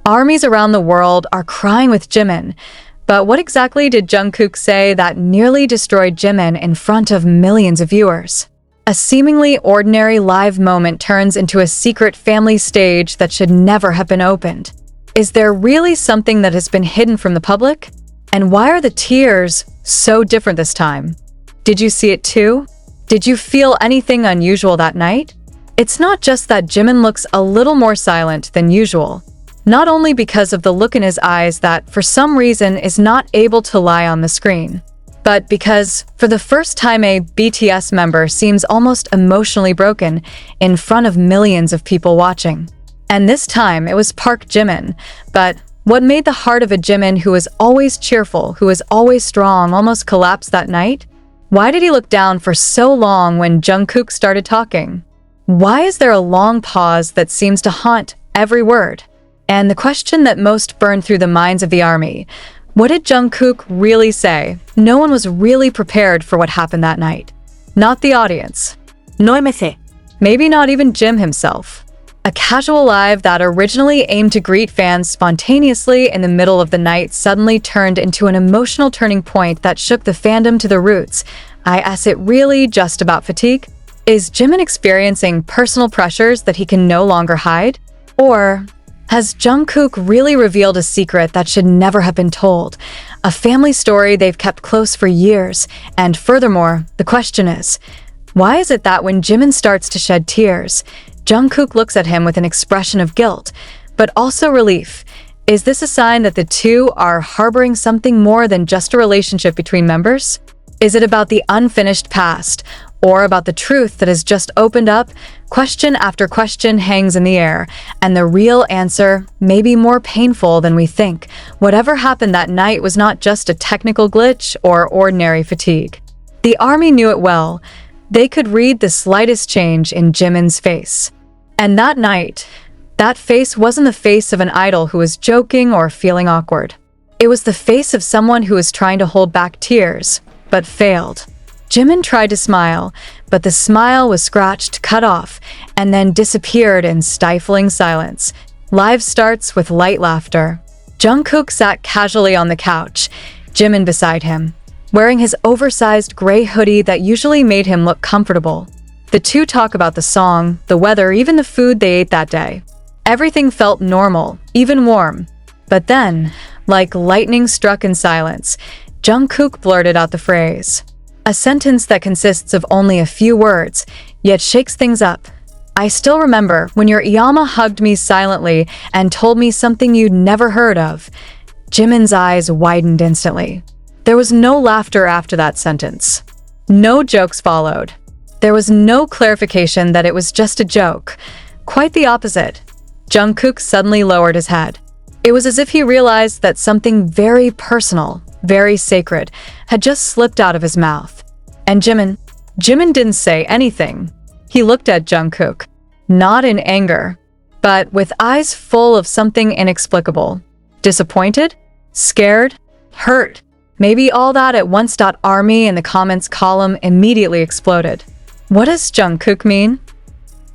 Armies around the world are crying with Jimin. But what exactly did Jungkook say that nearly destroyed Jimin in front of millions of viewers? A seemingly ordinary live moment turns into a secret family stage that should never have been opened. Is there really something that has been hidden from the public? And why are the tears so different this time? Did you see it too? Did you feel anything unusual that night? It's not just that Jimin looks a little more silent than usual. Not only because of the look in his eyes that, for some reason, is not able to lie on the screen, but because, for the first time, a BTS member seems almost emotionally broken in front of millions of people watching. And this time, it was Park Jimin. But what made the heart of a Jimin who was always cheerful, who was always strong, almost collapse that night? Why did he look down for so long when Jungkook started talking? Why is there a long pause that seems to haunt every word? And the question that most burned through the minds of the army, what did Jungkook really say? No one was really prepared for what happened that night. Not the audience. No me sé. Maybe not even Jim himself. A casual live that originally aimed to greet fans spontaneously in the middle of the night suddenly turned into an emotional turning point that shook the fandom to the roots. Is it really just about fatigue? Is Jimin experiencing personal pressures that he can no longer hide? Or has Jungkook really revealed a secret that should never have been told? A family story they've kept close for years. And furthermore, the question is, why is it that when Jimin starts to shed tears, Jungkook looks at him with an expression of guilt, but also relief? Is this a sign that the two are harboring something more than just a relationship between members? Is it about the unfinished past, or about the truth that has just opened up? Question after question hangs in the air, and the real answer may be more painful than we think. Whatever happened that night was not just a technical glitch or ordinary fatigue. The army knew it well. They could read the slightest change in Jimin's face. And that night, that face wasn't the face of an idol who was joking or feeling awkward. It was the face of someone who was trying to hold back tears, but failed. Jimin tried to smile, but the smile was scratched, cut off, and then disappeared in stifling silence. Live starts with light laughter. Jungkook sat casually on the couch, Jimin beside him, wearing his oversized gray hoodie that usually made him look comfortable. The two talk about the song, the weather, even the food they ate that day. Everything felt normal, even warm. But then, like lightning struck in silence, Jungkook blurted out the phrase. A sentence that consists of only a few words, yet shakes things up. I still remember when your Iyama hugged me silently and told me something you'd never heard of. Jimin's eyes widened instantly. There was no laughter after that sentence. No jokes followed. There was no clarification that it was just a joke. Quite the opposite. Jungkook suddenly lowered his head. It was as if he realized that something very personal, very sacred, had just slipped out of his mouth. And Jimin didn't say anything. He looked at Jungkook, not in anger, but with eyes full of something inexplicable. Disappointed? Scared? Hurt? Maybe all that at once. Army in the comments column immediately exploded. What does Jungkook mean?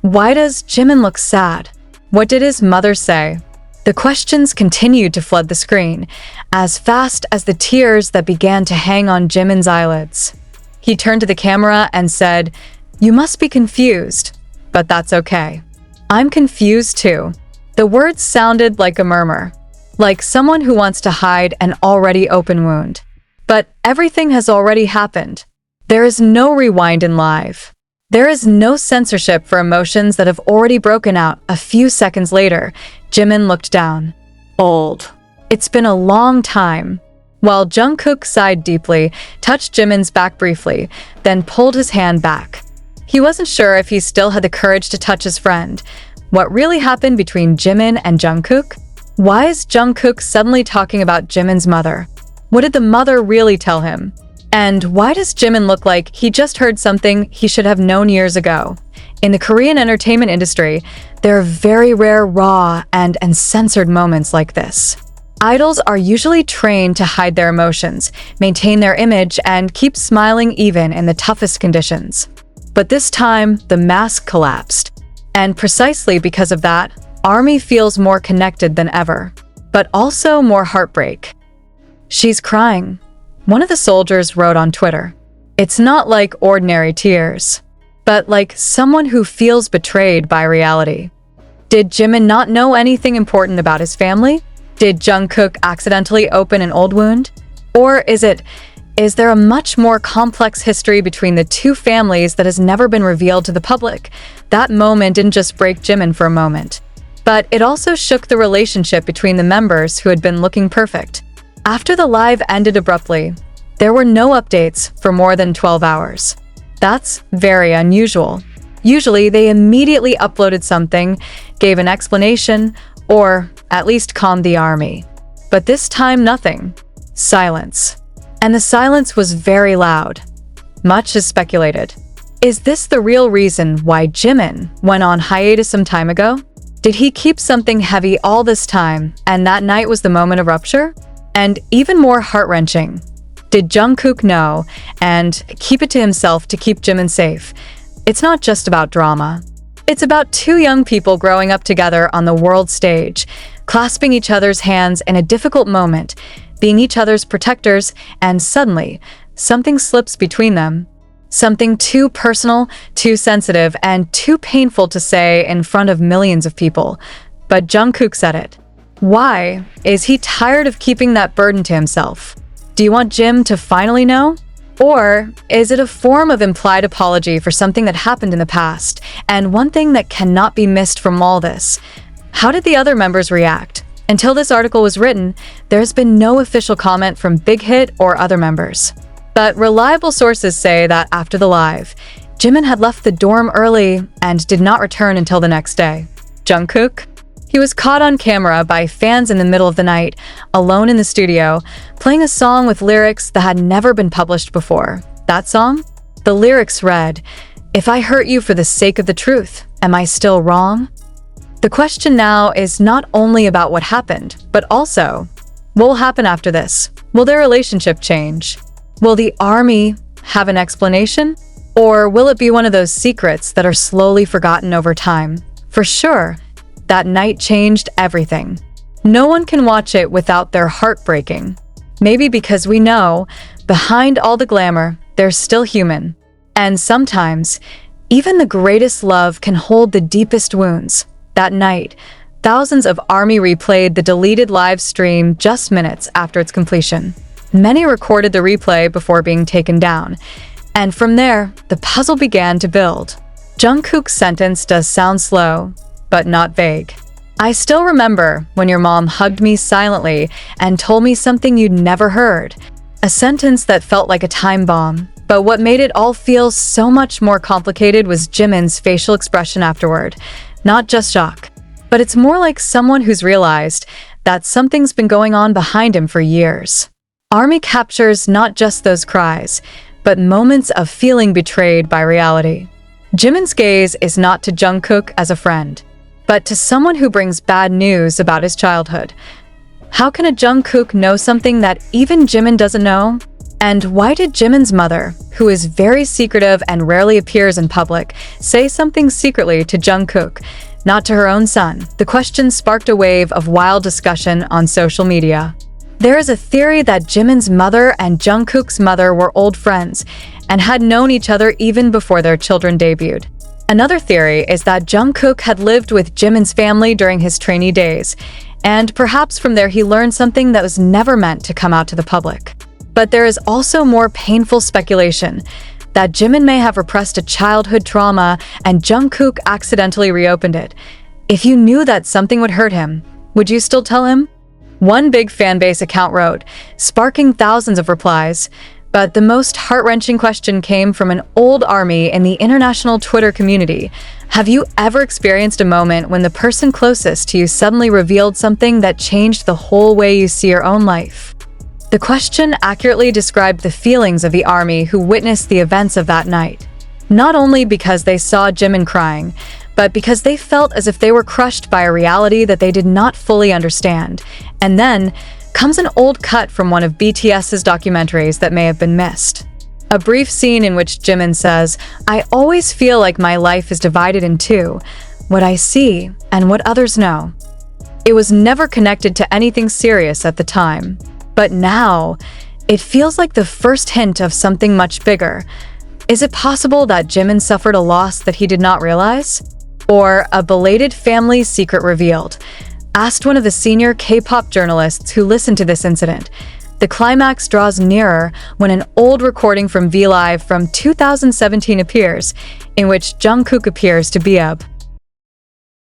Why does Jimin look sad? What did his mother say? The questions continued to flood the screen, as fast as the tears that began to hang on Jimin's eyelids. He turned to the camera and said, "You must be confused, but that's okay. I'm confused too." The words sounded like a murmur, like someone who wants to hide an already open wound. But everything has already happened. There is no rewind in live. There is no censorship for emotions that have already broken out. A few seconds later, Jimin looked down. Old. It's been a long time. While Jungkook sighed deeply, touched Jimin's back briefly, then pulled his hand back. He wasn't sure if he still had the courage to touch his friend. What really happened between Jimin and Jungkook? Why is Jungkook suddenly talking about Jimin's mother? What did the mother really tell him? And why does Jimin look like he just heard something he should have known years ago? In the Korean entertainment industry, there are very rare, raw, and uncensored moments like this. Idols are usually trained to hide their emotions, maintain their image, and keep smiling even in the toughest conditions. But this time, the mask collapsed. And precisely because of that, ARMY feels more connected than ever, but also more heartbreak. "She's crying," one of the soldiers wrote on Twitter. "It's not like ordinary tears, but like someone who feels betrayed by reality." Did Jimin not know anything important about his family? Did Jungkook accidentally open an old wound? Or is there a much more complex history between the two families that has never been revealed to the public? That moment didn't just break Jimin for a moment, but it also shook the relationship between the members who had been looking perfect. After the live ended abruptly, there were no updates for more than 12 hours. That's very unusual. Usually, they immediately uploaded something, gave an explanation, or at least calmed the ARMY. But this time, nothing. Silence. And the silence was very loud. Much is speculated. Is this the real reason why Jimin went on hiatus some time ago? Did he keep something heavy all this time, and that night was the moment of rupture? And even more heart-wrenching, did Jungkook know and keep it to himself to keep Jimin safe? It's not just about drama. It's about two young people growing up together on the world stage, clasping each other's hands in a difficult moment, being each other's protectors, and suddenly, something slips between them. Something too personal, too sensitive, and too painful to say in front of millions of people. But Jungkook said it. Why? Is he tired of keeping that burden to himself? Do you want Jim to finally know? Or is it a form of implied apology for something that happened in the past? And one thing that cannot be missed from all this: how did the other members react? Until this article was written, there's been no official comment from Big Hit or other members. But reliable sources say that after the live, Jimin had left the dorm early and did not return until the next day. Jungkook? He was caught on camera by fans in the middle of the night, alone in the studio, playing a song with lyrics that had never been published before. That song? The lyrics read, "If I hurt you for the sake of the truth, am I still wrong?" The question now is not only about what happened, but also, what will happen after this? Will their relationship change? Will the ARMY have an explanation? Or will it be one of those secrets that are slowly forgotten over time? For sure, that night changed everything. No one can watch it without their heart breaking. Maybe because we know, behind all the glamour, they're still human. And sometimes, even the greatest love can hold the deepest wounds. That night, thousands of ARMY replayed the deleted live stream just minutes after its completion. Many recorded the replay before being taken down, and from there, the puzzle began to build. Jungkook's sentence does sound slow, but not vague. "I still remember when your mom hugged me silently and told me something you'd never heard." A sentence that felt like a time bomb, but what made it all feel so much more complicated was Jimin's facial expression afterward. Not just shock, but it's more like someone who's realized that something's been going on behind him for years. ARMY captures not just those cries, but moments of feeling betrayed by reality. Jimin's gaze is not to Jungkook as a friend, but to someone who brings bad news about his childhood. How can a Jungkook know something that even Jimin doesn't know? And why did Jimin's mother, who is very secretive and rarely appears in public, say something secretly to Jungkook, not to her own son? The question sparked a wave of wild discussion on social media. There is a theory that Jimin's mother and Jungkook's mother were old friends and had known each other even before their children debuted. Another theory is that Jungkook had lived with Jimin's family during his trainee days, and perhaps from there he learned something that was never meant to come out to the public. But there is also more painful speculation that Jimin may have repressed a childhood trauma and Jungkook accidentally reopened it. If you knew that something would hurt him, would you still tell him? One big fanbase account wrote, sparking thousands of replies. But the most heart-wrenching question came from an old ARMY in the international Twitter community. Have you ever experienced a moment when the person closest to you suddenly revealed something that changed the whole way you see your own life? The question accurately described the feelings of the ARMY who witnessed the events of that night. Not only because they saw Jimin crying, but because they felt as if they were crushed by a reality that they did not fully understand. And then comes an old cut from one of BTS's documentaries that may have been missed. A brief scene in which Jimin says, "I always feel like my life is divided in two. what I see, and what others know. It was never connected to anything serious at the time, but now it feels like the first hint of something much bigger. Is it possible that Jimin suffered a loss that he did not realize? Or a belated family secret revealed? Asked one of the senior K-pop journalists who listened to this incident. The climax draws nearer when an old recording from V Live from 2017 appears, in which Jungkook appears to Beub.